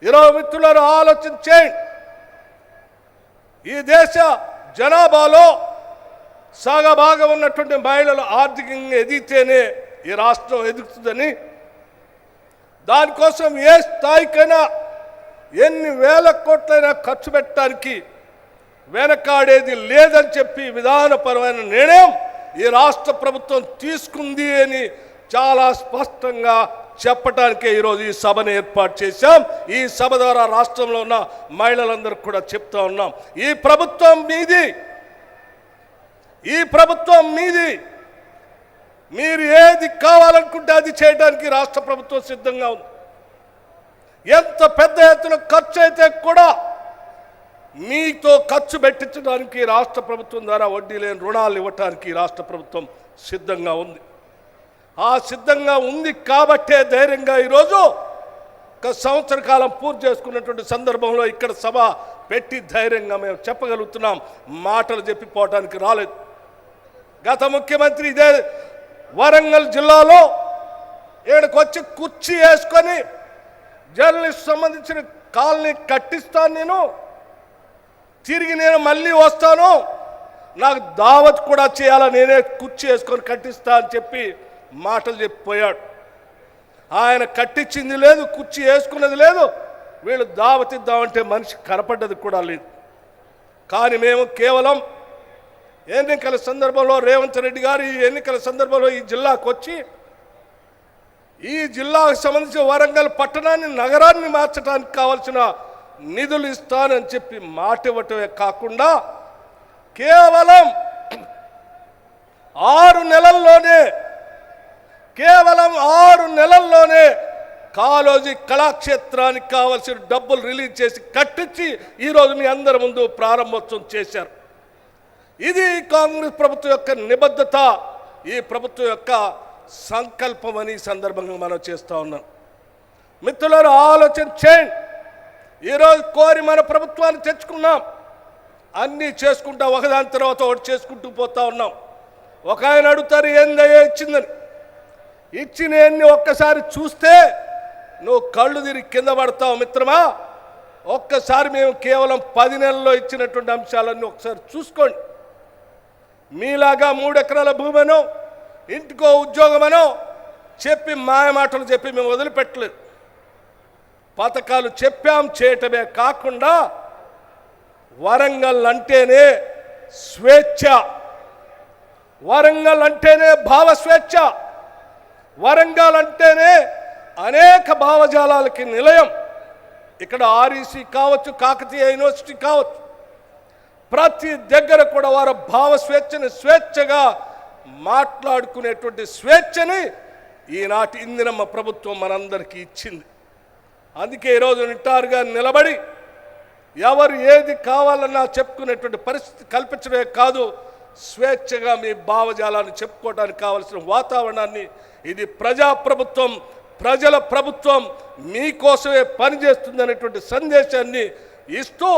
ఈరోజు మిత్రులారా ఆలోచన చేయండి. ఈ దేశ జనాభాలో సగభాగం ఉన్నటువంటి మహిళలు ఆర్థికంగా ఎదిగితేనే ఈ రాష్ట్రం ఎదుగుతుందని, దానికోసం ఏ స్థాయికైనా ఎన్ని వేల కోట్లైనా ఖర్చు పెట్టడానికి వెనకాడేది లేదని చెప్పి విధానపరమైన నిర్ణయం ఈ రాష్ట్ర ప్రభుత్వం తీసుకుంది అని చాలా స్పష్టంగా చెప్పడానికే ఈరోజు ఈ సభను ఏర్పాటు చేశాం. ఈ సభ ద్వారా రాష్ట్రంలో ఉన్న మహిళలందరికీ కూడా చెప్తా ఉన్నాం, ఈ ప్రభుత్వం మీది, ఈ ప్రభుత్వం మీది. మీరు ఏది కావాలనుకుంటే అది చేయడానికి రాష్ట్ర ప్రభుత్వం సిద్ధంగా ఉంది. ఎంత పెద్ద ఎత్తున ఖర్చు అయితే కూడా మీతో ఖర్చు పెట్టించడానికి రాష్ట్ర ప్రభుత్వం ద్వారా వడ్డీ లేని రుణాలు ఇవ్వటానికి రాష్ట్ర ప్రభుత్వం సిద్ధంగా ఉంది. ఆ సిద్ధంగా ఉంది కాబట్టే ధైర్యంగా ఈరోజు ఒక సంవత్సర కాలం పూర్తి చేసుకున్నటువంటి సందర్భంలో ఇక్కడ సభ పెట్టి ధైర్యంగా మేము చెప్పగలుగుతున్నాం. మాటలు చెప్పిపోవటానికి రాలేదు. గత ముఖ్యమంత్రి ఇదే వరంగల్ జిల్లాలో ఇక్కడికి వచ్చి కుర్చీ వేసుకొని జర్నలిస్ట్ సంబంధించిన కాలనీ కట్టిస్తాను, నేను తిరిగి నేను మళ్ళీ వస్తాను, నాకు దావత్ కూడా చేయాలా, నేనే కుర్చీ వేసుకొని కట్టిస్తా అని చెప్పి మాటలు చెప్పిపోయాడు. ఆయన కట్టించింది లేదు, కుర్చీ వేసుకున్నది లేదు, వీళ్ళు దావత్ ఇద్దామంటే మనిషి కనపడ్డది కూడా లేదు. కానీ మేము కేవలం ఎన్నికల సందర్భంలో రేవంత్ రెడ్డి గారు ఈ ఎన్నికల సందర్భంలో ఈ జిల్లాకు వచ్చి ఈ జిల్లాకు సంబంధించిన వరంగల్ పట్టణాన్ని నగరాన్ని మార్చడానికి కావాల్సిన నిధులు ఇస్తానని చెప్పి మాట ఇవ్వటమే కాకుండా కేవలం 6 నెలల్లోనే కాళోజీ కళాక్షేత్రానికి కావాల్సిన డబ్బులు రిలీజ్ చేసి కట్టించి ఈరోజు మీ అందరి ముందు ప్రారంభోత్సవం చేశారు. ఇది కాంగ్రెస్ ప్రభుత్వం యొక్క నిబద్ధత, ఈ ప్రభుత్వం యొక్క సంకల్పం అని సందర్భంగా మనం చేస్తూ ఉన్నాం. మిత్రులారా ఆలోచన చేయండి. ఈరోజు కోరి మన ప్రభుత్వాన్ని తెచ్చుకున్నాం, అన్నీ చేసుకుంటా ఒకదాని తర్వాత ఒకటి చేసుకుంటూ పోతా ఉన్నాం. ఒక ఆయన అడుగుతారు ఏందయ్యా ఇచ్చిందని. ఇచ్చినవన్నీ ఒక్కసారి చూస్తే నువ్వు కళ్ళు తిరిగి కింద పడతావు మిత్రమా. ఒక్కసారి మేము కేవలం 10 నెలల్లో ఇచ్చినటువంటి అంశాలన్నీ ఒకసారి చూసుకోండి. మీలాగా 3 ఎకరాల భూమనో ఇంటికో ఉద్యోగమనో చెప్పి మాయమాటలు చెప్పి మేము వదిలిపెట్టలేదు. పథకాలు చెప్పాం, చేయటమే కాకుండా వరంగల్ అంటేనే స్వేచ్ఛ, వరంగల్ అంటేనే భావ స్వేచ్ఛ, వరంగల్ అంటేనే అనేక భావజాలాలకి నిలయం. ఇక్కడ ఆర్ఈసీ కావచ్చు, కాకతీయ యూనివర్సిటీ కావచ్చు, ప్రతి దగ్గర కూడా వారు భావ స్వేచ్ఛని స్వేచ్ఛగా మాట్లాడుకునేటువంటి స్వేచ్ఛని ఈనాటి ఇందిరమ్మ ప్రభుత్వం మనందరికీ ఇచ్చింది. అందుకే ఈరోజు నిటారుగా నిలబడి ఎవరు ఏది కావాలన్నా చెప్పుకునేటువంటి పరిస్థితి కల్పించడమే కాదు, స్వేచ్ఛగా మీ భావజాలాన్ని చెప్పుకోవడానికి కావాల్సిన వాతావరణాన్ని, ఇది ప్రజాప్రభుత్వం, ప్రజల ప్రభుత్వం, మీకోసమే పనిచేస్తుంది అనేటువంటి సందేశాన్ని ఇస్తూ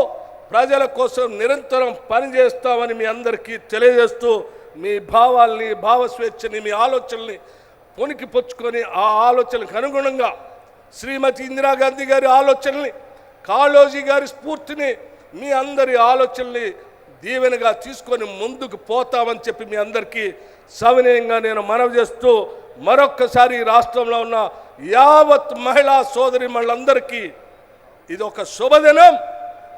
ప్రజల కోసం నిరంతరం పనిచేస్తామని మీ అందరికీ తెలియజేస్తూ మీ భావాల్ని, భావ స్వేచ్ఛని, మీ ఆలోచనల్ని పొనికి పుచ్చుకొని ఆ ఆలోచనలకు అనుగుణంగా శ్రీమతి ఇందిరాగాంధీ గారి ఆలోచనల్ని, కాళోజీ గారి స్ఫూర్తిని, మీ అందరి ఆలోచనల్ని దీవెనగా తీసుకొని ముందుకు పోతామని చెప్పి మీ అందరికీ సవినయంగా నేను మనవి చేస్తూ మరొక్కసారి రాష్ట్రంలో ఉన్న యావత్ మహిళా సోదరిమణులందరికీ ఇది ఒక శుభదినం.